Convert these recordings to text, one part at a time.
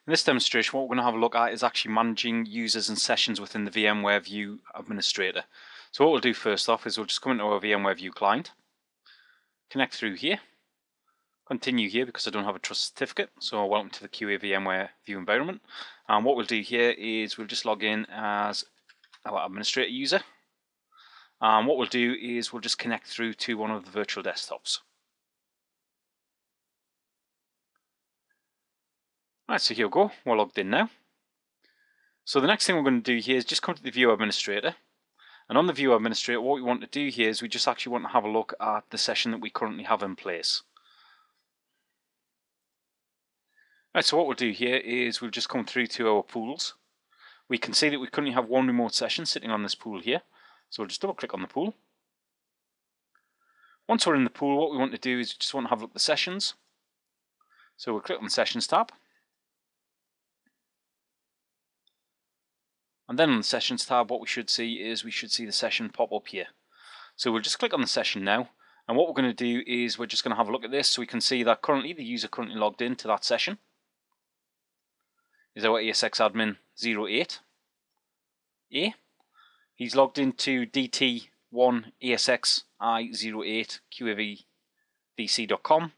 In this demonstration, what we're going to have a look at is actually managing users and sessions within the VMware View Administrator. So what we'll do first off is we'll just come into our VMware View client, connect through here, continue here because I don't have a trust certificate, so welcome to the QA VMware View environment. And what we'll do here is we'll just log in as our administrator user. And what we'll do is we'll just connect through to one of the virtual desktops. Right, so here we go, we're logged in now. So the next thing we're going to do here is just come to the View Administrator. And on the View Administrator, what we want to do here is we just actually want to have a look at the session that we currently have in place. Right, so what we'll do here is we'll just come through to our pools. We can see that we currently have one remote session sitting on this pool here. So we'll just double click on the pool. Once we're in the pool, what we want to do is we just want to have a look at the sessions. So we'll click on the Sessions tab. And then on the Sessions tab, what we should see is we should see the session pop up here. So we'll just click on the session now. And what we're going to do is we're just going to have a look at this so we can see that currently the user currently logged into that session is our ESX admin 08. A. He's logged into DT1 ESX I08 QAVVC.com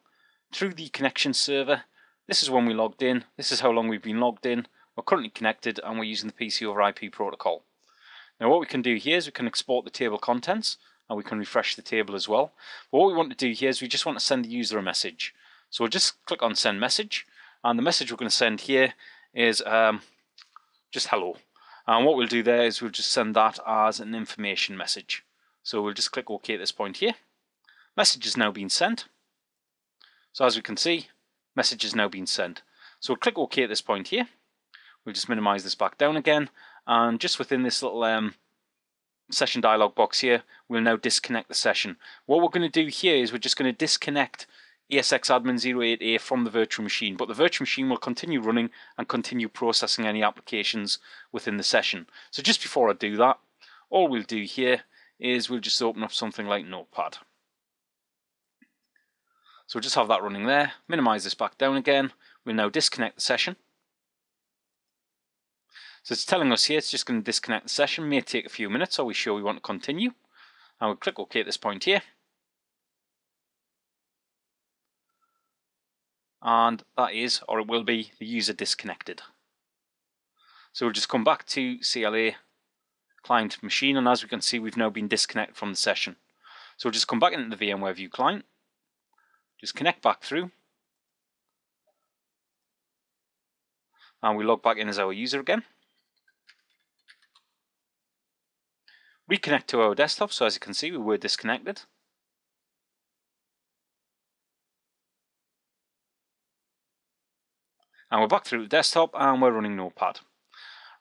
through the connection server. This is when we logged in. This is how long we've been logged in. We're currently connected and we're using the PC over IP protocol. Now what we can do here is we can export the table contents and we can refresh the table as well. But what we want to do here is we just want to send the user a message. So we'll just click on send message, and the message we're going to send here is just hello. And what we'll do there is we'll just send that as an information message. So we'll just click OK at this point here. Message is now being sent. So as we can see, message is now being sent. So we'll click OK at this point here. We'll just minimize this back down again, and just within this little session dialog box here, we'll now disconnect the session. What we're going to do here is we're just going to disconnect ESX admin 08A from the virtual machine, but the virtual machine will continue running and continue processing any applications within the session. So just before I do that, all we'll do here is we'll just open up something like Notepad. So we'll just have that running there, minimize this back down again. We'll now disconnect the session. So it's telling us here it's just going to disconnect the session. May take a few minutes. Are we sure we want to continue? And we'll click OK at this point here. And that is, or it will be, the user disconnected. So we'll just come back to CLA client machine, and as we can see, we've now been disconnected from the session. So we'll just come back into the VMware View client, just connect back through, and we log back in as our user again. Reconnect to our desktop, so as you can see we were disconnected. And we're back through the desktop and we're running Notepad.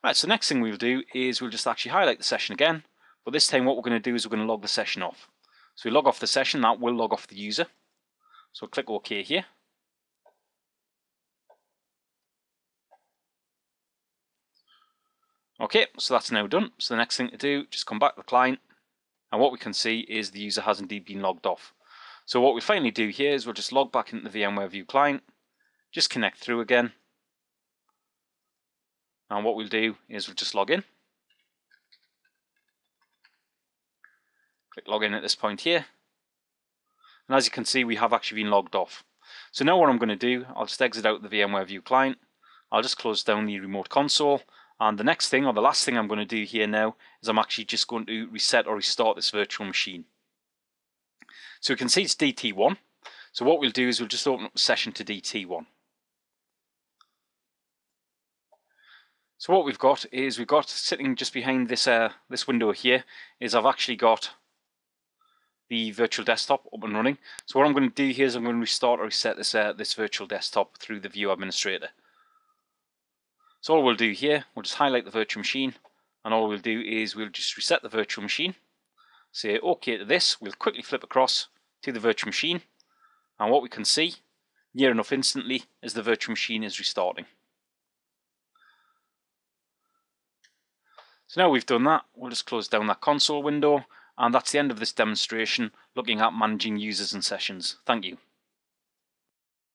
Right, so next thing we'll do is we'll just actually highlight the session again, but this time what we're going to do is we're going to log the session off. So we log off the session, that will log off the user. So click OK here. Okay, so that's now done. So the next thing to do, just come back to the client, and what we can see is the user has indeed been logged off. So what we finally do here is we'll just log back into the VMware View client, just connect through again, and what we'll do is we'll just log in. Click login at this point here, and as you can see we have actually been logged off. So now what I'm going to do, I'll just exit out the VMware View client, I'll just close down the remote console. And the next thing, or the last thing I'm going to do here now, is I'm actually just going to reset or restart this virtual machine. So we can see it's DT1. So what we'll do is we'll just open up the session to DT1. So what we've got is we've got sitting just behind this this window here is I've actually got the virtual desktop up and running. So what I'm going to do here is I'm going to restart or reset this this virtual desktop through the View Administrator. So all we'll do here, we'll just highlight the virtual machine, and all we'll do is we'll just reset the virtual machine, say OK to this, we'll quickly flip across to the virtual machine, and what we can see, near enough instantly, is the virtual machine is restarting. So now we've done that, we'll just close down that console window, and that's the end of this demonstration looking at managing users and sessions. Thank you.